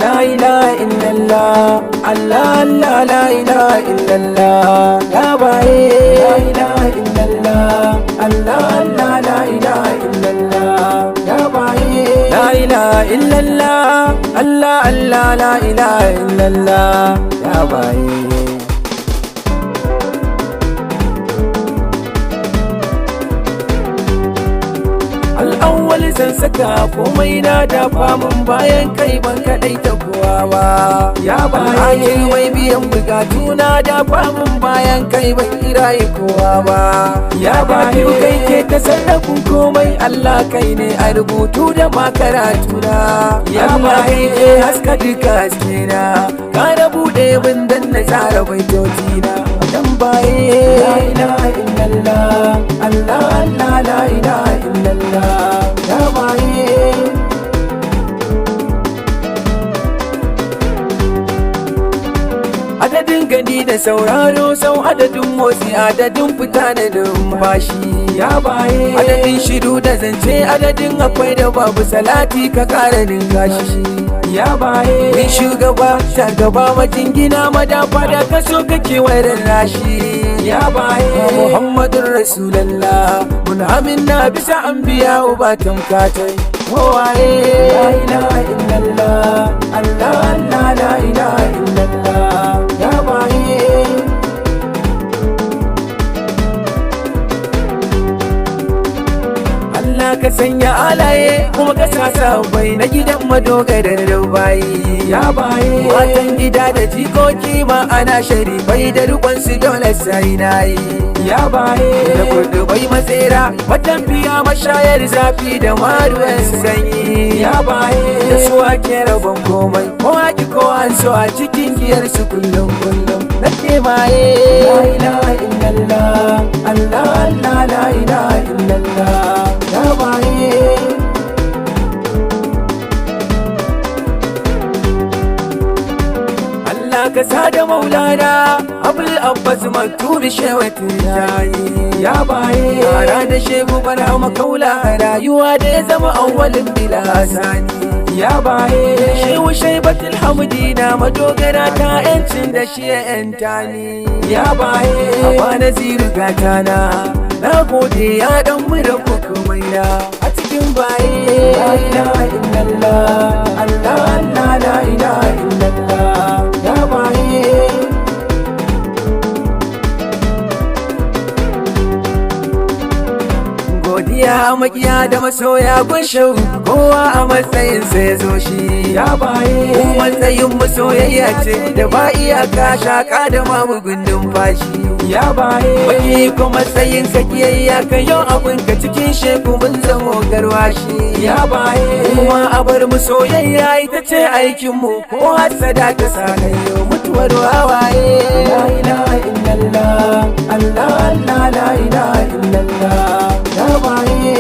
La ilaha illallah, Allah Allah, la ilaha illallah. Ya baye, la ilaha illallah, Allah Allah, la ilaha illallah. Ya baye, la ilaha illallah, Allah Allah, la ilaha illallah. Ya baye. Al'awwal zan saka komai na dafa mun bayan kai ban kadai ta kowa ba. Ya baye mai biyan bukatu na dafa mun bayan kai ban kiraye kowa ba. Ya baye kai ke ta sarrafin komai, Allah kai ne a rubutu da makaratu na. Ya baye ke haska duka haske na, ka da bude bin dan na tsara baitoci na. Dan baye la ilaha illallah, Allah Allah, la ilaha illallah. Ya baye adadin gani da sauraro sau adadin motsi adadin fita da numfashi. Ya baye adadin shiru da zance adadin akwai da babu salati ka kara ninkashi. Ya baye min shugaba ta gaba majingina madafa da kaso kake wayar rashi. Ya baye Muhammadun Rasulallah mun aminna bisa anbiya uba tamkatai. Waye la ilaha illallah, Allah Allah, la ilaha illallah. Ya baye Allah ka sanya alaye kuma ka sasa bai na gidan madogarar bayi. Ya baye matan gida da jikoki ma ana sharifai da rikon su dole sai nayi. Ya baye da kurdubai matsera matafiya mashayar zafi da maruwan sanyi. Ya baye da su ake rabon komai ko aki ko an so a cikin giyar su kullum kullum. Nake maye la ilaha illallah, Allah Allah, la ilaha illallah. Ya baye ka sada maulana abul abbas maktubi shewatin yayi. Ya baye yara da shehu bara makaula rayuwa da ya zama awwalin bila sani. Ya baye shehu shaibatul hamdina madogara ta yancin da shi ya yanta ni. Ya baye aba naziru gatana na gode ya dan mura komai na a cikin baye. La ilaha illallah, Allah Allah, la ilaha illallah. Ya baye godiya makiya da masoya gunshau kowa a matsayin sai zo shi. Ya baye matsayin masoyayya ce da ba iyaka shaka da mamu gundun fashi. Ya baye baki ko matsayin sakiyayya ka yau abin ka cikin sheku mun zamo garwashi. Ya baye kuma a bar mu soyayya ita ce aikin mu ko hasada ta sakayo mutuwar wawaye. La ilaha illallah, Allah Allah, la ilaha illallah. Ya baye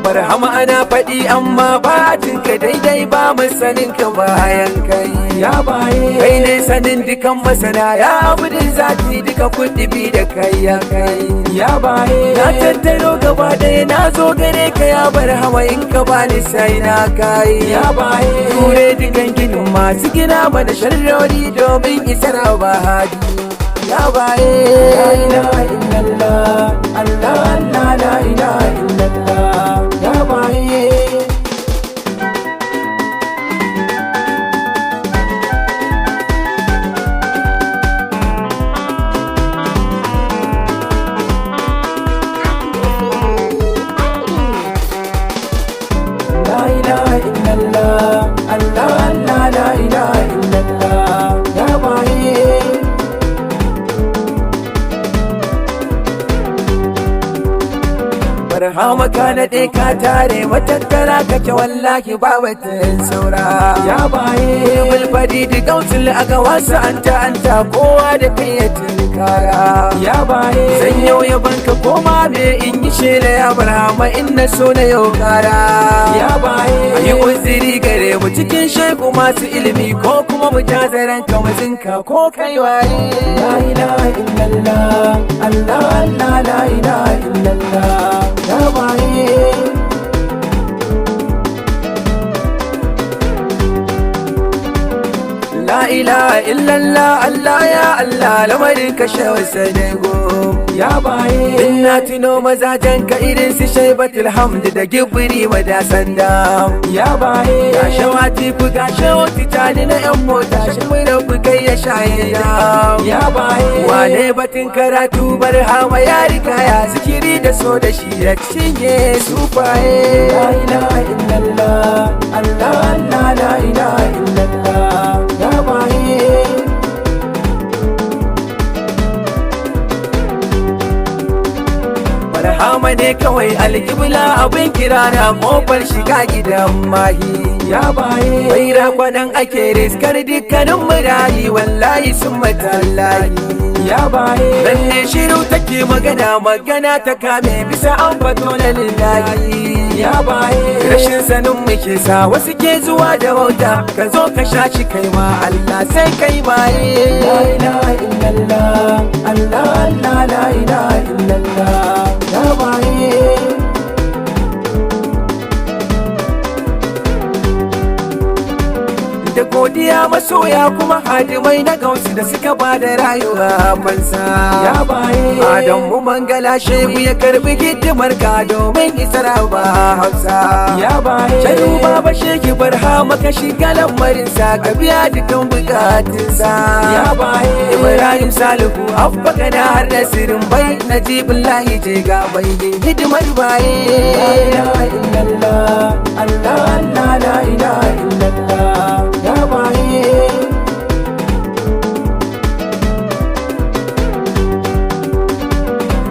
barhama ana faɗi amma batinka daidai ba mu sanin ka bayan kai. Ya baye kai ne sanin dukan masana ya abudin zati duka kuɗi da kai ya kai. Ya baye na tattaro gaba ɗaya na zo gare ka ya barhama in ka bani sai na kai. Ya baye ture dukan ginin masu gina mana sharrori domin isar bahadi. Ya baye la ilaha illallah, Allah Allah, la ilaha illallah. Ya baye la ilaha illallah, Allah Allah, la ilaha illallah. Ya baye barhama ka naɗe ka tare matattara kake wallahi ba batun saura. Ya baye mulfadi da gautul aga wasu anta kowa da kai ya tunkara. Ya baye zan yau ya banka koma me in yi shela ya barhama in na so na yau kara. Ya baye ayi uziri gare mu cikin sheku masu ilimi ko kuma mu jazaran ka mazinka ko kai waye. La ilaha illallah, Allah Allah, la ilaha illallah. Ya baye Allah lamarin kashe wasa dago ya baye ina tuno mazajen ka irin su Shaibatul Hamd da Gibri da Sanda ya baye ga shawati ku ga shawati tani na yan mota shi mai rabu kai ya shaye ya baye wane batun karatu barhama ya riga ya zikiri da so da shi ya cinye sufaye la ilaha illallah Allah Allah la ilaha illallah ya baye barhama ne kawai alƙibla abin kira na ƙofar shiga gidan mahi ya baye bai rakwadan ake riskar dukkanin murayi wallahi sun matallahi ya baye dan ne shiru take magana ta kame bisa an fato na lillahi ya baye rashin sanin muke sa wasu ke zuwa da wauta ka zo ka sha shi kai ma Allah sai kai baye la ilaha illallah Allah Allah la ilaha illallah ya baye da godiya masoya kuma hadimai na gausu da suka ba da rayuwa fansa ya baye Adamu Mangala Shehu ya karbi hidimar ka domin isar ba Hausa ya baye Sharu Baba Shehu Barhama ka shiga lamarinsa ka biya dukan bukatunsa ya baye Ibrahim Salihu Abba kana har da sirrin bai Najibullahi je ga bai hidimar baye la ilaha illallah Allah Allah la ilaha illallah ya baye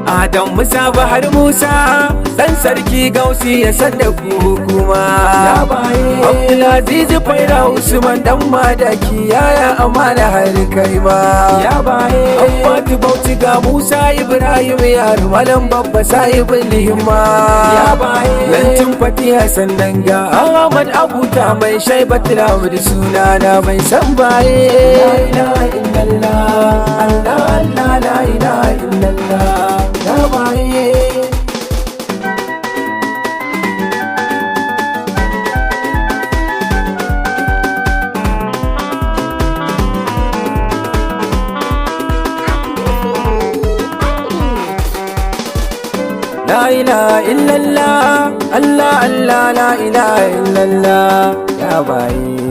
Adam Musa Bahar Musa dan sarki Gausi ya sanda ku hukuma ya baye Abdulaziz Faira Usman dan madaki yaya amana har kai ma ya baye Abbatu Bauchi ga Musa Ibrahim yar malam babba sahibul himma ya baye Lantin Fatiha sannan ga Ahmad Abuta mai Shaibatul Hamd sunana mai san baye la ilaha illallah Allah Allah la ilaha illallah ya baye La ilaha illallah Allah Allah la ilaha illallah ya baye